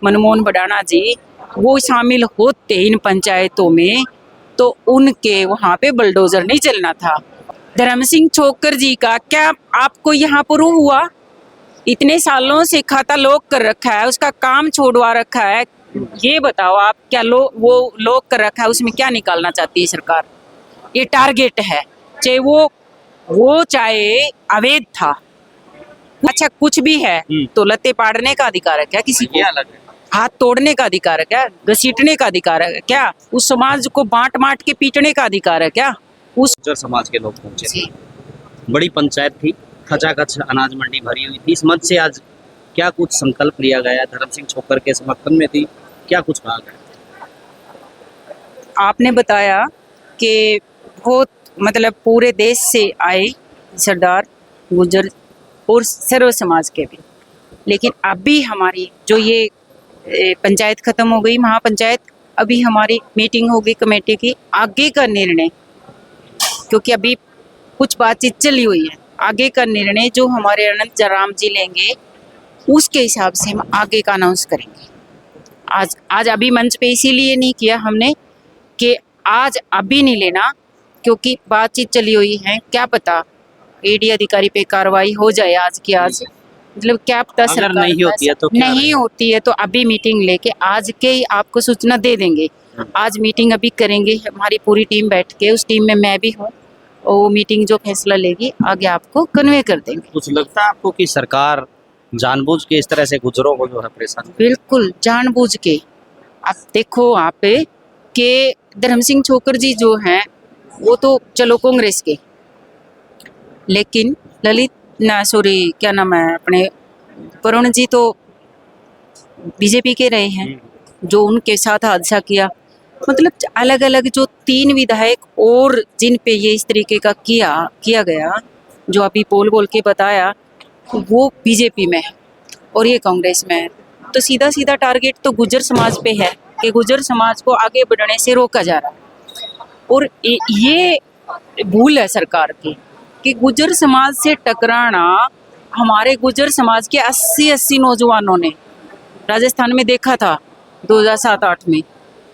मनमोहन बडाना जी वो शामिल होते इन पंचायतों में तो उनके वहाँ पे बुलडोजर नहीं चलना था। धर्म सिंह छोकर जी का क्या आपको यहाँ प्रूव हुआ? इतने सालों से खाता लॉक कर रखा है, उसका काम छोड़वा रखा है। ये बताओ आप क्या वो लॉक कर रखा है, उसमें क्या निकालना चाहती है सरकार? ये टारगेट है, चाहे वो चाहे अवैध था, अच्छा कुछ भी है तो लत्ते पाड़ने का अधिकार है क्या किसी को? हाथ तोड़ने का अधिकार है क्या? घसीटने का अधिकार है क्या? उस समाज को बांट बांट के पीटने का अधिकार है क्या? उस समाज के लोग पहुंचे थे। बड़ी पंचायत थी, खचाखच अनाज मंडी भरी हुई थी। इस मंच से आज क्या कुछ संकल्प लिया गया? धर्म सिंह छोकर के समर्थन में थी, क्या कुछ कहा गया? आपने बताया कि बहुत मतलब पूरे देश से आए सरदार गुजर और सर्व समाज के भी, लेकिन अभी हमारी जो ये पंचायत खत्म हो गई, महापंचायत, अभी हमारी मीटिंग होगी कमेटी की, आगे का निर्णय, क्योंकि अभी कुछ बातचीत चली हुई है, आगे का निर्णय जो हमारे अनंत राम जी लेंगे उसके हिसाब से हम आगे का अनाउंस करेंगे। आज अभी मंच पे इसीलिए नहीं किया हमने कि आज अभी नहीं लेना, क्योंकि बातचीत चली हुई है, क्या पता ईडी अधिकारी पे कार्रवाई हो जाए आज की आज, मतलब क्या पता अगर नहीं होती है तो नहीं होती है तो अभी मीटिंग लेके आज के ही आपको सूचना दे देंगे। आज मीटिंग अभी करेंगे, हमारी पूरी टीम बैठ के, उस टीम में मैं भी हूँ, और वो मीटिंग जो फैसला लेगी आगे आपको कन्वे कर देंगे। कुछ लगता है आपको कि सरकार जानबूझ के इस तरह से गुजरों को जो है परेशान? बिल्कुल जानबूझ के। आप देखो आप के धर्म सिंह छोकर जी जो हैं वो तो चलो कांग्रेस के, लेकिन क्या नाम है अपने वरुण जी तो बीजेपी के रहे हैं, जो उनके साथ हादसा किया, मतलब अलग अलग जो 3 विधायक और जिन पे ये इस तरीके का किया गया, जो अभी बोल के बताया, वो बीजेपी में है और ये कांग्रेस में है, तो सीधा सीधा टारगेट तो गुर्जर समाज पे है कि गुर्जर समाज को आगे बढ़ने से रोका जा रहा है। और ये भूल है सरकार की कि गुर्जर समाज से टकराना, हमारे गुर्जर समाज के 80 नौजवानों ने राजस्थान में देखा था 2007-8 में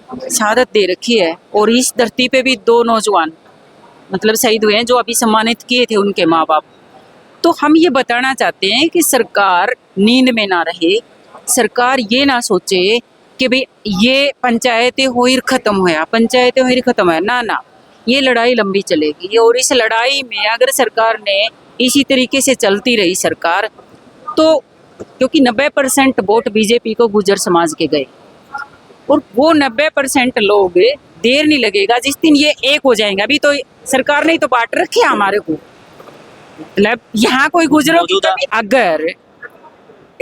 शहादत दे रखी है, और इस धरती पे भी 2 नौजवान मतलब शहीद हुए हैं जो अभी सम्मानित किए थे उनके माँ बाप। तो हम ये बताना चाहते हैं कि सरकार नींद में ना रहे, सरकार ये ना सोचे कि भाई ये पंचायतें होइर खत्म होया, पंचायतें होइर खत्म है, ना, ये लड़ाई लंबी चलेगी, और इस लड़ाई में अगर सरकार ने इसी तरीके से चलती रही सरकार, तो क्योंकि 90% वोट बीजेपी को गुर्जर समाज के गए, और वो 90% लोग देर नहीं लगेगा जिस दिन ये एक हो जाएंगे। अभी तो सरकार ने तो बांट रखे हमारे को, मतलब यहाँ कोई गुजरों की कभी, अगर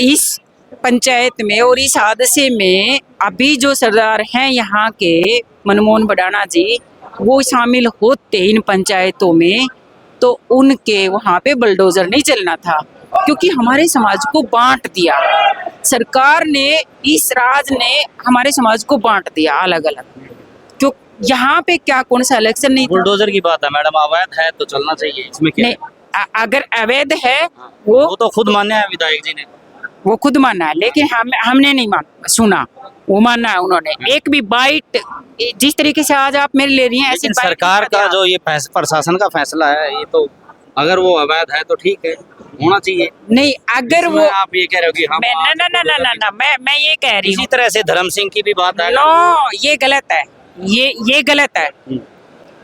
इस पंचायत में और इस हादसे में अभी जो सरदार हैं यहाँ के मनमोहन बडाना जी वो शामिल होते इन पंचायतों में तो उनके वहाँ पे बुलडोजर नहीं चलना था, क्योंकि हमारे समाज को बांट दिया सरकार ने, इस राज ने हमारे समाज को बांट दिया अलग अलग। क्यों यहाँ पे क्या कौन सा इलेक्शन नहीं, बुलडोजर की बात है मैडम, अवैध है तो चलना चाहिए, इसमें क्या? अगर अवैध है वो तो खुद मान्य है विधायक जी ने, वो खुद माना है, लेकिन हमने नहीं सुना, वो माना है उन्होंने। एक भी बाइट जिस तरीके से आज आप मेरे ले रही हैं ऐसे सरकार का जो ये प्रशासन का फैसला है, ये तो अगर वो अवैध है तो ठीक है, होना चाहिए। नहीं अगर वो आप ये कह रहे हो कि हम ना, मैं ये कह रही हूँ इसी तरह से धर्म सिंह की भी बात है। नो, ये गलत है, ये गलत है।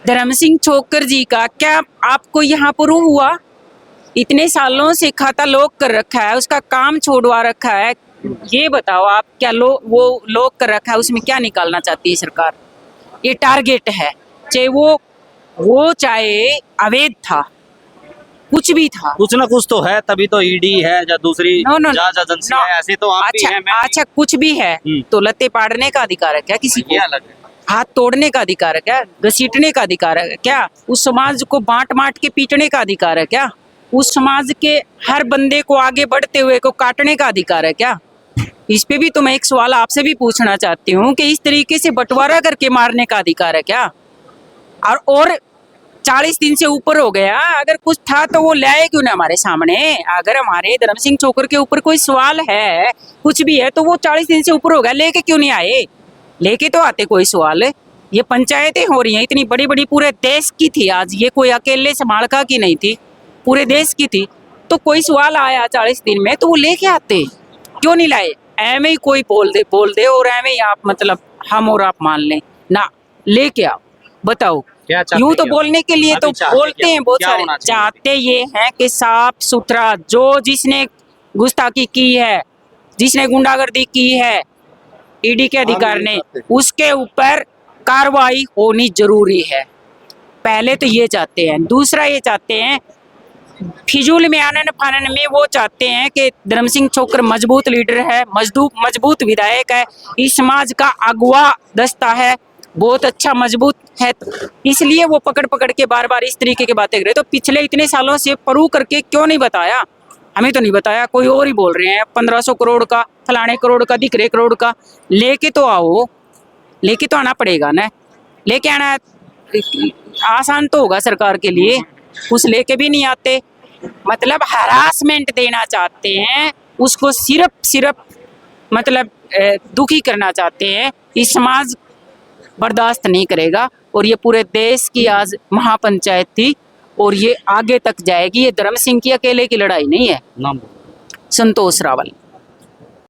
धर्म सिंह छोकर जी का क्या आपको यहाँ प्रूव हुआ? इतने सालों से खाता लॉक कर रखा है, उसका काम छोड़वा रखा है, ये बताओ आप क्या वो लॉक कर रखा है, उसमें क्या निकालना चाहती है सरकार? ये टारगेट है, चाहे वो चाहे अवैध था, कुछ भी था, कुछ ना कुछ तो है, तभी तो ईडी है या दूसरी जांच एजेंसी है, ऐसे तो आप भी हैं, अच्छा कुछ भी है तो लत्ते पाड़ने का अधिकार है क्या किसी को? हाथ तोड़ने का अधिकार है क्या? घसीटने का अधिकार है क्या? उस समाज को बांट बांट के पीटने का अधिकार है क्या? उस समाज के हर बंदे को आगे बढ़ते हुए को काटने का अधिकार है क्या? इस पे भी तो मैं एक सवाल आपसे भी पूछना चाहती हूँ कि इस तरीके से बंटवारा करके मारने का अधिकार है क्या? और 40 दिन से ऊपर हो गया, अगर कुछ था तो वो लाए क्यों ना हमारे सामने। अगर हमारे धर्म सिंह छोकर के ऊपर कोई सवाल है, कुछ भी है, तो वो 40 दिन से ऊपर हो गया, लेके क्यों नहीं आए। लेके तो आते कोई सवाल। ये पंचायतें हो रही हैं इतनी बड़ी बड़ी, पूरे देश की थी आज, ये कोई अकेले समालका की नहीं थी, पूरे देश की थी। तो कोई सवाल आया 40 दिन में तो वो लेके आते, क्यों नहीं लाए। ऐमे ही कोई बोल दे और ऐमे ही आप मतलब हम और आप मान लें ना, लेके आओ, बताओ। क्या चाहते यूं तो हैं? बोलने के लिए तो अभी चाहते बोलते क्या? हैं बहुत क्या सारे, होना चाहिए? चाहते ये हैं कि साफ सुथरा, जो जिसने गुस्ताखी की है, जिसने गुंडागर्दी की है ईडी के अधिकार ने, उसके ऊपर कार्रवाई होनी जरूरी है। पहले तो ये चाहते हैं। दूसरा ये चाहते हैं, फिजूल में आनन फानन में वो चाहते हैं कि धर्म सिंह छोकर मजबूत लीडर है, मजबूत विधायक है, इस समाज का अगवा दस्ता है, बहुत अच्छा मजबूत है, इसलिए वो पकड़ पकड़ के बार बार इस तरीके की बातें कर रहे। तो पिछले इतने सालों से प्रूव करके क्यों नहीं बताया, हमें तो नहीं बताया, कोई और ही बोल रहे हैं 1500 करोड़ का, फलाने करोड़ का, दिख रहे करोड़ का। लेके तो आओ, लेके तो आना पड़ेगा ना, लेके आना आसान तो होगा सरकार के लिए, कुछ लेके भी नहीं आते। मतलब हरासमेंट देना चाहते हैं उसको, सिर्फ मतलब दुखी करना चाहते हैं। इस समाज बर्दाश्त नहीं करेगा, और ये पूरे देश की आज महापंचायत थी और ये आगे तक जाएगी। ये धर्म सिंह की अकेले की लड़ाई नहीं है। नाम संतोष रावल।